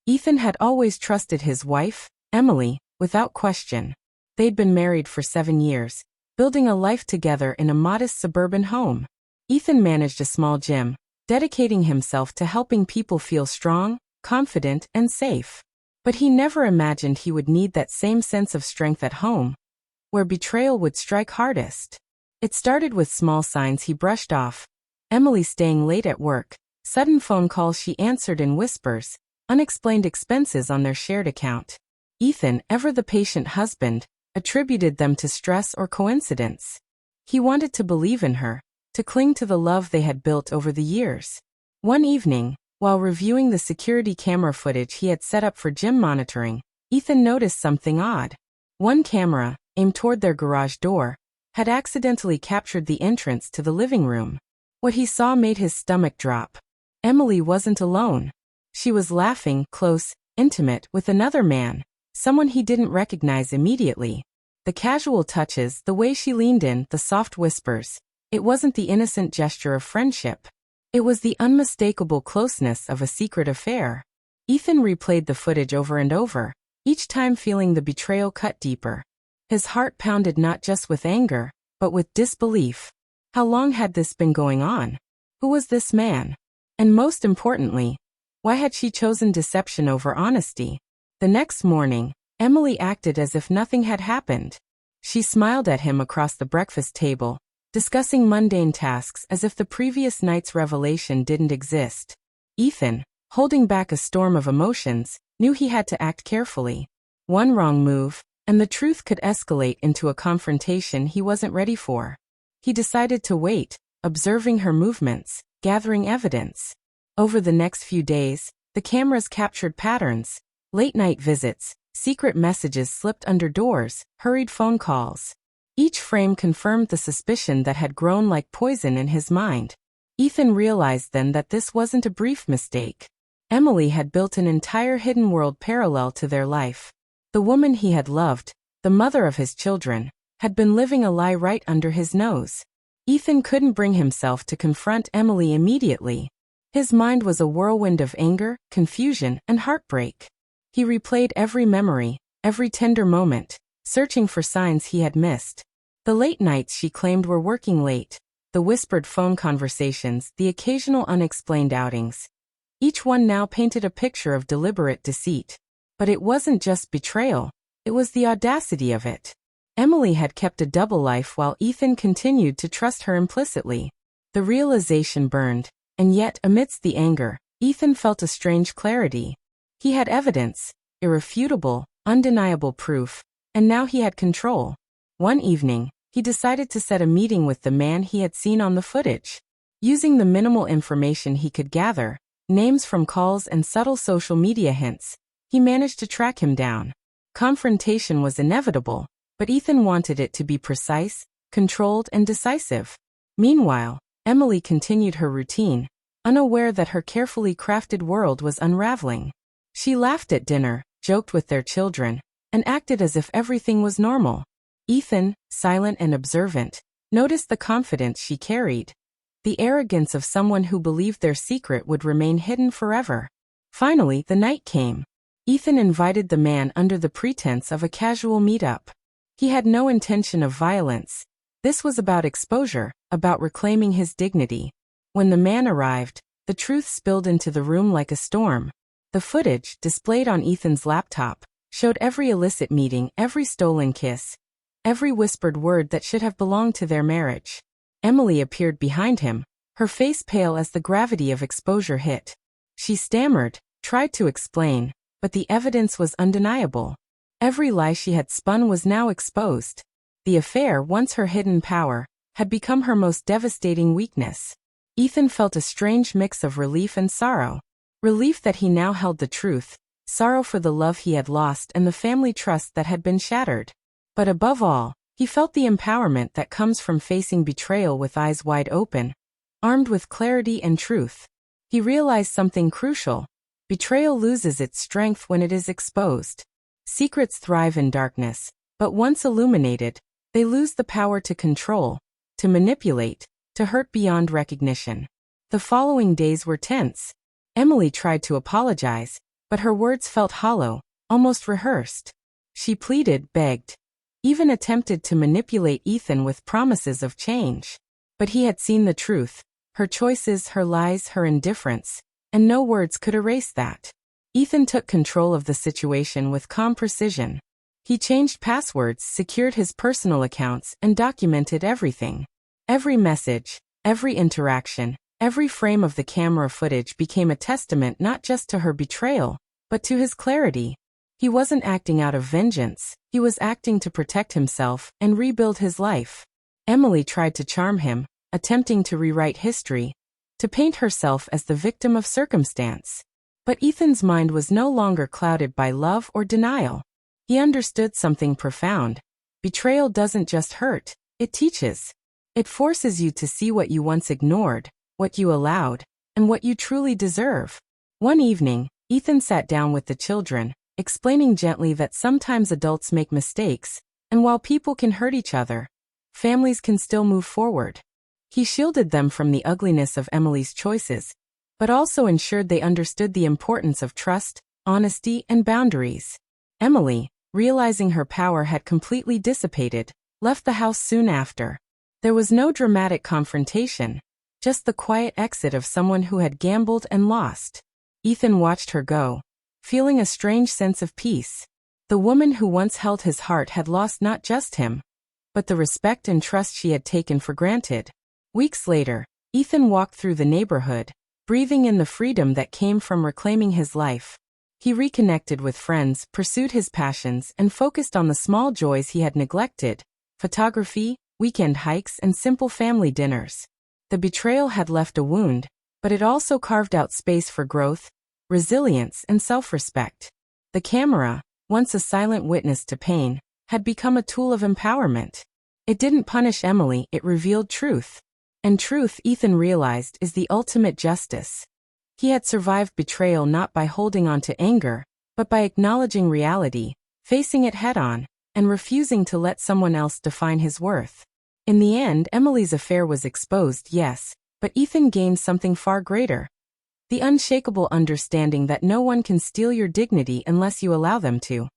Ethan had always trusted his wife, Emily, without question. They'd been married for 7 years, building a life together in a modest suburban home. Ethan managed a small gym, dedicating himself to helping people feel strong, confident, and safe. But he never imagined he would need that same sense of strength at home, where betrayal would strike hardest. It started with small signs he brushed off. Emily staying late at work, sudden phone calls she answered in whispers, unexplained expenses on their shared account. Ethan, ever the patient husband, attributed them to stress or coincidence. He wanted to believe in her, to cling to the love they had built over the years. One evening, while reviewing the security camera footage he had set up for gym monitoring, Ethan noticed something odd. One camera, aimed toward their garage door, had accidentally captured the entrance to the living room. What he saw made his stomach drop. Emily wasn't alone. She was laughing, close, intimate, with another man, someone he didn't recognize immediately. The casual touches, the way she leaned in, the soft whispers. It wasn't the innocent gesture of friendship. It was the unmistakable closeness of a secret affair. Ethan replayed the footage over and over, each time feeling the betrayal cut deeper. His heart pounded not just with anger, but with disbelief. How long had this been going on? Who was this man? And most importantly, why had she chosen deception over honesty? The next morning, Emily acted as if nothing had happened. She smiled at him across the breakfast table, discussing mundane tasks as if the previous night's revelation didn't exist. Ethan, holding back a storm of emotions, knew he had to act carefully. One wrong move, and the truth could escalate into a confrontation he wasn't ready for. He decided to wait, observing her movements, gathering evidence. Over the next few days, the cameras captured patterns: late-night visits, secret messages slipped under doors, hurried phone calls. Each frame confirmed the suspicion that had grown like poison in his mind. Ethan realized then that this wasn't a brief mistake. Emily had built an entire hidden world parallel to their life. The woman he had loved, the mother of his children, had been living a lie right under his nose. Ethan couldn't bring himself to confront Emily immediately. His mind was a whirlwind of anger, confusion, and heartbreak. He replayed every memory, every tender moment, searching for signs he had missed. The late nights she claimed were working late, the whispered phone conversations, the occasional unexplained outings. Each one now painted a picture of deliberate deceit. But it wasn't just betrayal, it was the audacity of it. Emily had kept a double life while Ethan continued to trust her implicitly. The realization burned, and yet amidst the anger, Ethan felt a strange clarity. He had evidence, irrefutable, undeniable proof, and now he had control. One evening, he decided to set a meeting with the man he had seen on the footage. Using the minimal information he could gather, names from calls and subtle social media hints, he managed to track him down. Confrontation was inevitable, but Ethan wanted it to be precise, controlled, and decisive. Meanwhile, Emily continued her routine, unaware that her carefully crafted world was unraveling. She laughed at dinner, joked with their children, and acted as if everything was normal. Ethan, silent and observant, noticed the confidence she carried. The arrogance of someone who believed their secret would remain hidden forever. Finally, the night came. Ethan invited the man under the pretense of a casual meetup. He had no intention of violence. This was about exposure, about reclaiming his dignity. When the man arrived, the truth spilled into the room like a storm. The footage, displayed on Ethan's laptop, showed every illicit meeting, every stolen kiss, every whispered word that should have belonged to their marriage. Emily appeared behind him, her face pale as the gravity of exposure hit. She stammered, tried to explain, but the evidence was undeniable. Every lie she had spun was now exposed. The affair, once her hidden power, had become her most devastating weakness. Ethan felt a strange mix of relief and sorrow. Relief that he now held the truth, sorrow for the love he had lost and the family trust that had been shattered. But above all, he felt the empowerment that comes from facing betrayal with eyes wide open, armed with clarity and truth. He realized something crucial. Betrayal loses its strength when it is exposed. Secrets thrive in darkness, but once illuminated, they lose the power to control, to manipulate, to hurt beyond recognition. The following days were tense. Emily tried to apologize, but her words felt hollow, almost rehearsed. She pleaded, begged, even attempted to manipulate Ethan with promises of change. But he had seen the truth, her choices, her lies, her indifference, and no words could erase that. Ethan took control of the situation with calm precision. He changed passwords, secured his personal accounts, and documented everything. Every message, every interaction, every frame of the camera footage became a testament not just to her betrayal, but to his clarity. He wasn't acting out of vengeance, he was acting to protect himself and rebuild his life. Emily tried to charm him, attempting to rewrite history, to paint herself as the victim of circumstance. But Ethan's mind was no longer clouded by love or denial. He understood something profound. Betrayal doesn't just hurt, it teaches. It forces you to see what you once ignored, what you allowed, and what you truly deserve. One evening, Ethan sat down with the children, explaining gently that sometimes adults make mistakes, and while people can hurt each other, families can still move forward. He shielded them from the ugliness of Emily's choices, but also ensured they understood the importance of trust, honesty, and boundaries. Emily, realizing her power had completely dissipated, left the house soon after. There was no dramatic confrontation, just the quiet exit of someone who had gambled and lost. Ethan watched her go, feeling a strange sense of peace. The woman who once held his heart had lost not just him, but the respect and trust she had taken for granted. Weeks later, Ethan walked through the neighborhood, breathing in the freedom that came from reclaiming his life. He reconnected with friends, pursued his passions, and focused on the small joys he had neglected: photography, weekend hikes, and simple family dinners. The betrayal had left a wound, but it also carved out space for growth, resilience, and self-respect. The camera, once a silent witness to pain, had become a tool of empowerment. It didn't punish Emily, it revealed truth. And truth, Ethan realized, is the ultimate justice. He had survived betrayal not by holding on to anger, but by acknowledging reality, facing it head-on, and refusing to let someone else define his worth. In the end, Emily's affair was exposed, yes, but Ethan gained something far greater: the unshakable understanding that no one can steal your dignity unless you allow them to.